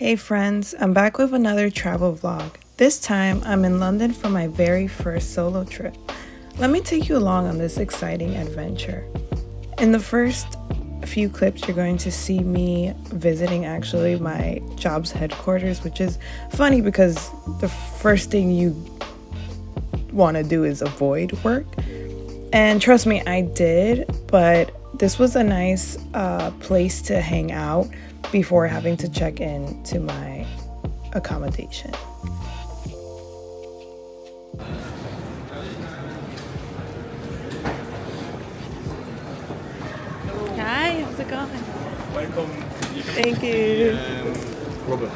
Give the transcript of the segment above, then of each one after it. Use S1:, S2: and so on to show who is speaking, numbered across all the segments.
S1: Hey friends, I'm back with another travel vlog. This time I'm in London for my very first solo trip. Let me take you along on this exciting adventure. In the first few clips you're going to see me visiting actually my job's headquarters, which is funny because the first thing you want to do is avoid work. And trust me, I did, but this was a nice place to hang out before having to check in to my accommodation. Hi, how's it going?
S2: Welcome.
S1: Thank you.
S2: Robert.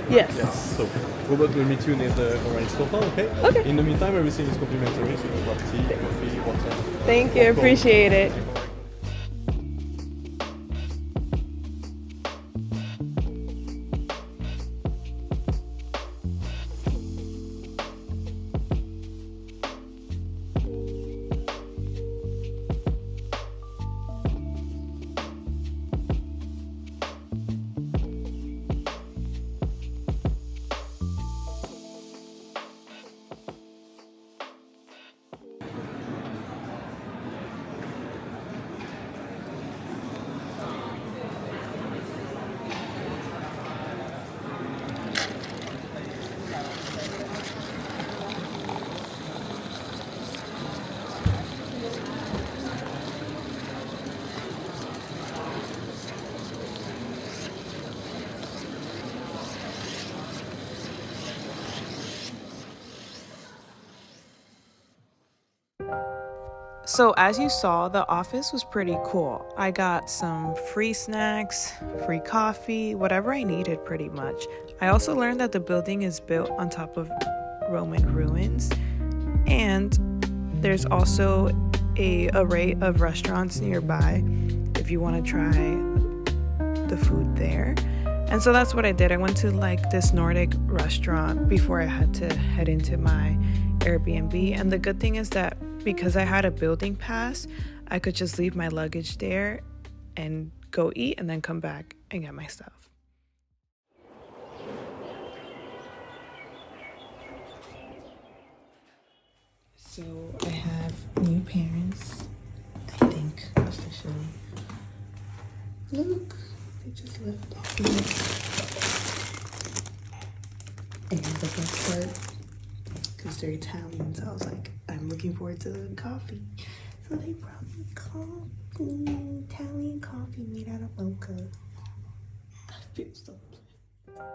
S1: Yes.
S2: So, Robert will meet you near the orange sofa, okay?
S1: Okay.
S2: In the meantime, everything is complimentary, so you grab tea, coffee, water.
S1: Thank you, appreciate it. So as you saw, the office was pretty cool. I got some free snacks, free coffee, whatever I needed pretty much. I also learned that the building is built on top of Roman ruins, and there's also an array of restaurants nearby if you want to try the food there. And so that's what I did. I went to like this Nordic restaurant before I had to head into my Airbnb. And the good thing is that because I had a building pass, I could just leave my luggage there and go eat and then come back and get my stuff. So I have new parents, I think, officially. Look, they just left off. And the best part, because they're Italian, so I was like, I'm looking forward to the coffee. So they brought me coffee, Italian coffee made out of mocha. I feel so blessed.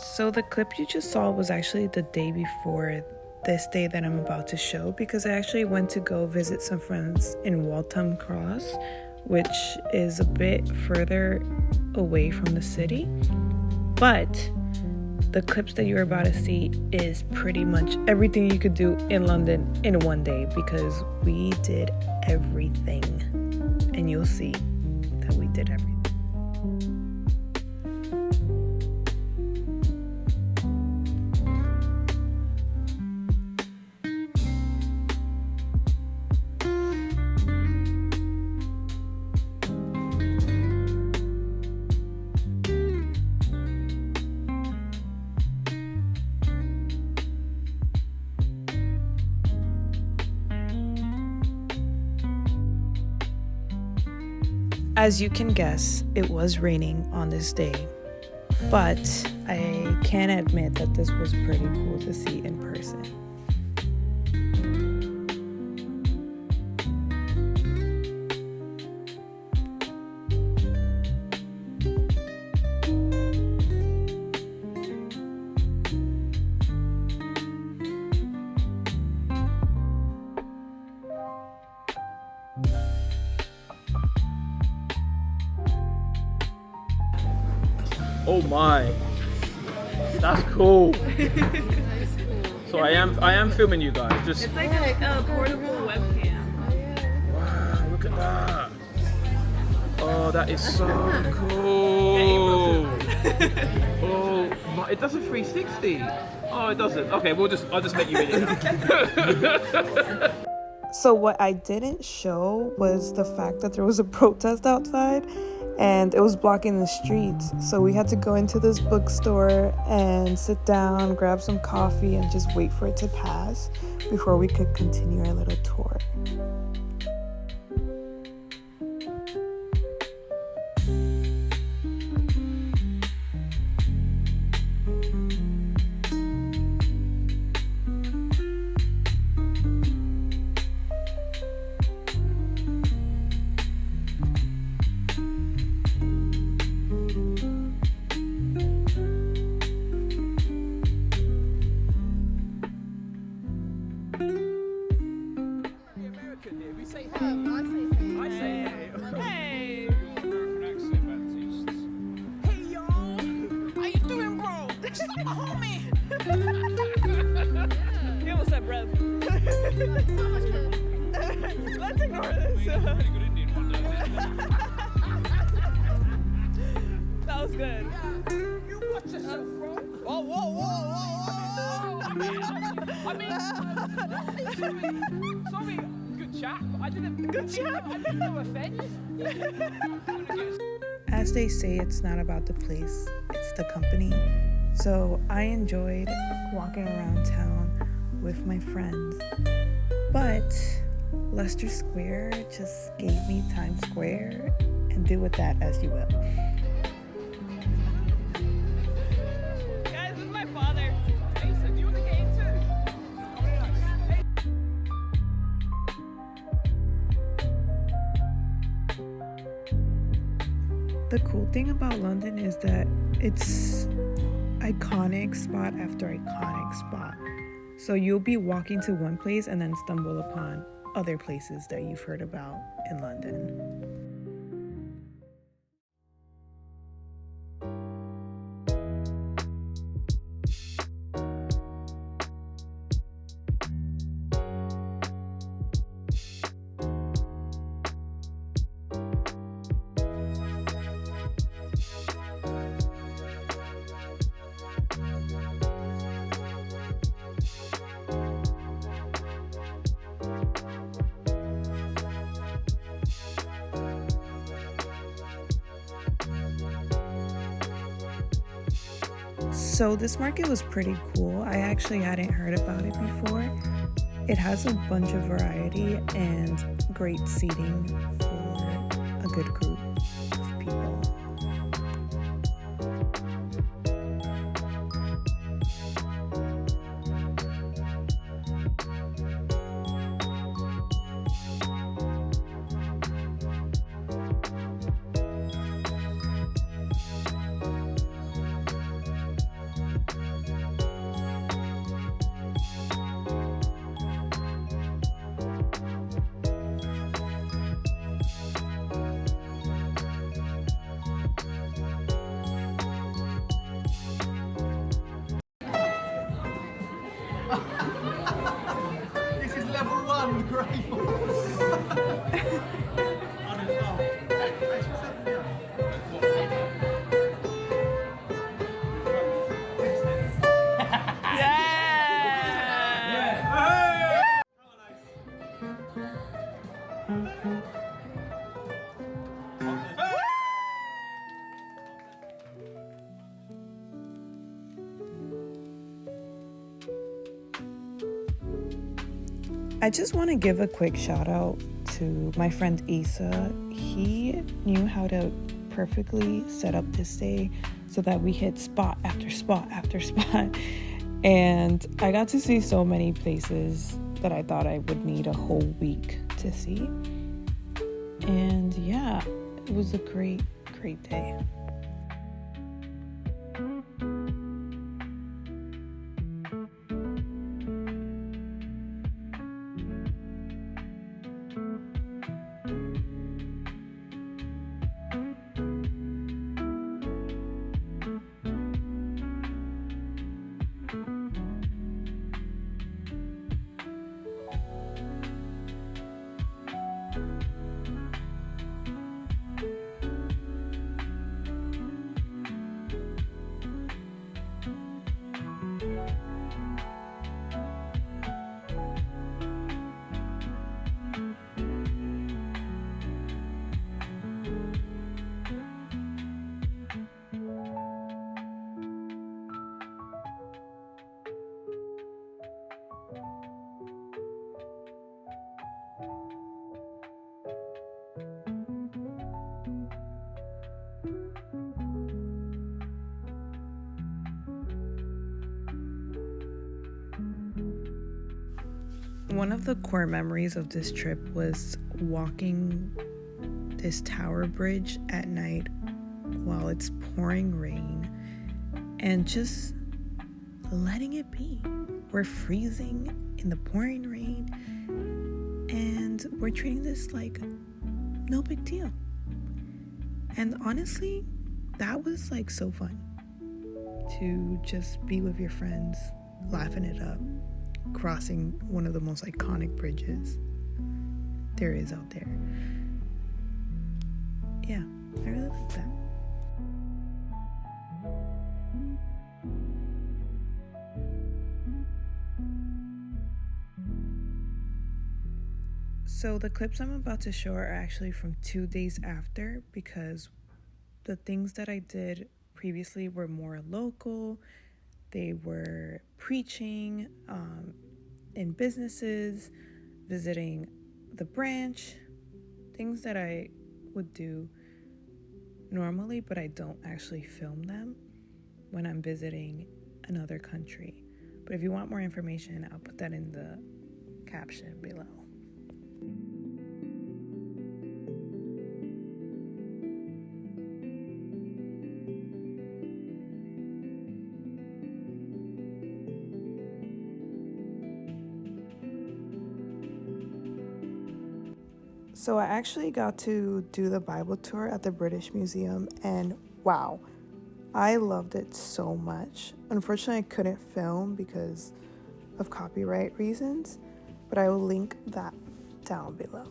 S1: So the clip you just saw was actually the day before this day that I'm about to show, because I actually went to go visit some friends in Charing Cross, which is a bit further away from the city. But the clips that you're about to see is pretty much everything you could do in London in one day, because we did everything. And you'll see that we did everything. As you can guess, it was raining on this day, but I can admit that this was pretty cool to see in person.
S2: Oh my, that's cool. So I am filming you guys. Just
S3: It's like a portable webcam.
S2: wow, look at that. Oh, that is so cool. Oh my, it does a 360. Oh, it doesn't. Okay, I'll just make you in it.
S1: So what I didn't show was the fact that there was a protest outside, and it was blocking the streets. So we had to go into this bookstore and sit down, grab some coffee, and just wait for it to pass before we could continue our little tour.
S3: Let's ignore this. That was good.
S2: You watch yourself, bro. Whoa. I mean, sorry, good chap. I didn't. Good chap. I didn't know offense.
S1: As they say, it's not about the place, it's the company. So I enjoyed walking around town with my friends. But Leicester Square just gave me Times Square, and do with that as you will.
S3: Guys, this is my father.
S2: Hey, so do you want to get into?
S1: The cool thing about London is that it's iconic spot after iconic spot. So you'll be walking to one place and then stumble upon other places that you've heard about in London. So this market was pretty cool. I actually hadn't heard about it before. It has a bunch of variety and great seating for a good group of people.
S4: This is level 1, great.
S1: I just want to give a quick shout out to my friend Issa. He knew how to perfectly set up this day so that we hit spot after spot after spot. And I got to see so many places that I thought I would need a whole week to see. And yeah, it was a great day. One of the core memories of this trip was walking this tower bridge at night while it's pouring rain and just letting it be. We're freezing in the pouring rain and we're treating this like no big deal. And honestly, that was like so fun to just be with your friends, laughing it up, crossing one of the most iconic bridges there is out there. Yeah, I really like that. So the clips I'm about to show are actually from 2 days after, because the things that I did previously were more local. They were preaching in businesses, visiting the branch, things that I would do normally, but I don't actually film them when I'm visiting another country. But if you want more information, I'll put that in the caption below. So I actually got to do the Bible tour at the British Museum, and wow, I loved it so much. Unfortunately, I couldn't film because of copyright reasons, but I will link that down below.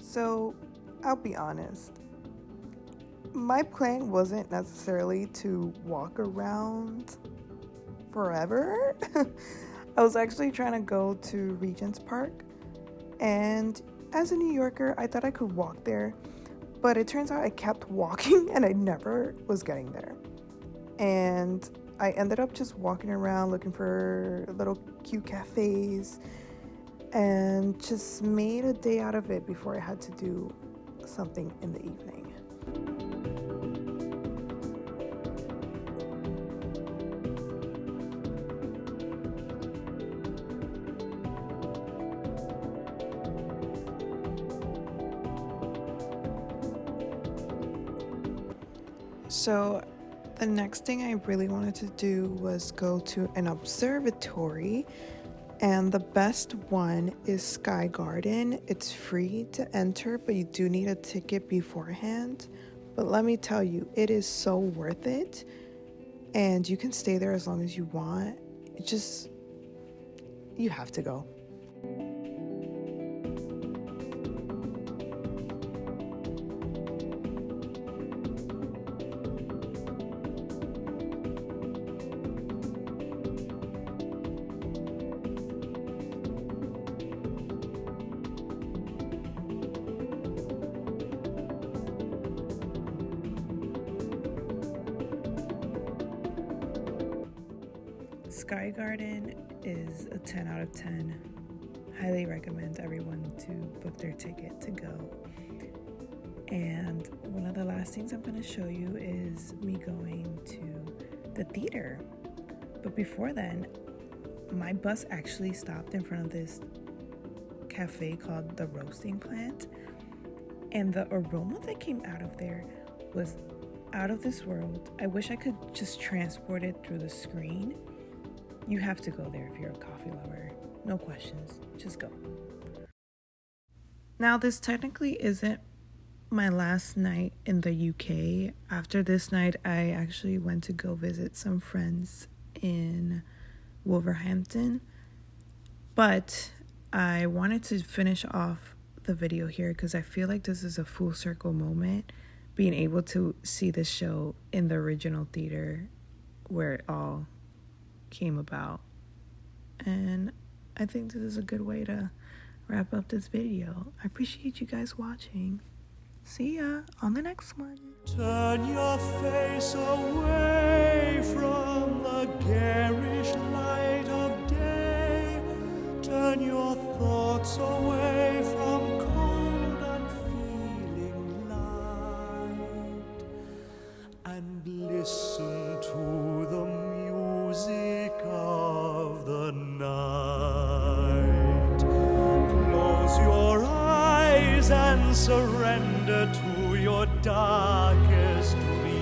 S1: So I'll be honest, my plan wasn't necessarily to walk around forever. I was actually trying to go to Regent's Park, and as a New Yorker, I thought I could walk there, but it turns out I kept walking and I never was getting there. And I ended up just walking around looking for little cute cafes and just made a day out of it before I had to do something in the evening. So the next thing I really wanted to do was go to an observatory, and the best one is Sky Garden. It's free to enter, but you do need a ticket beforehand. But let me tell you, it is so worth it, and you can stay there as long as you want. You have to go. Sky Garden is a 10 out of 10. Highly recommend everyone to book their ticket to go. And one of the last things I'm going to show you is me going to the theater. But before then, my bus actually stopped in front of this cafe called the Roasting Plant. And the aroma that came out of there was out of this world. I wish I could just transport it through the screen. You have to go there if you're a coffee lover. No questions, just go. Now, this technically isn't my last night in the UK. After this night, I actually went to go visit some friends in Wolverhampton. But I wanted to finish off the video here because I feel like this is a full circle moment, being able to see the show in the original theater where it all came about. And I think this is a good way to wrap up this video. I appreciate you guys watching. See ya on the next one.
S5: Turn your face away from the garish light of day. Turn your thoughts away from cold unfeeling light, and listen to the music of and surrender to your darkest dreams.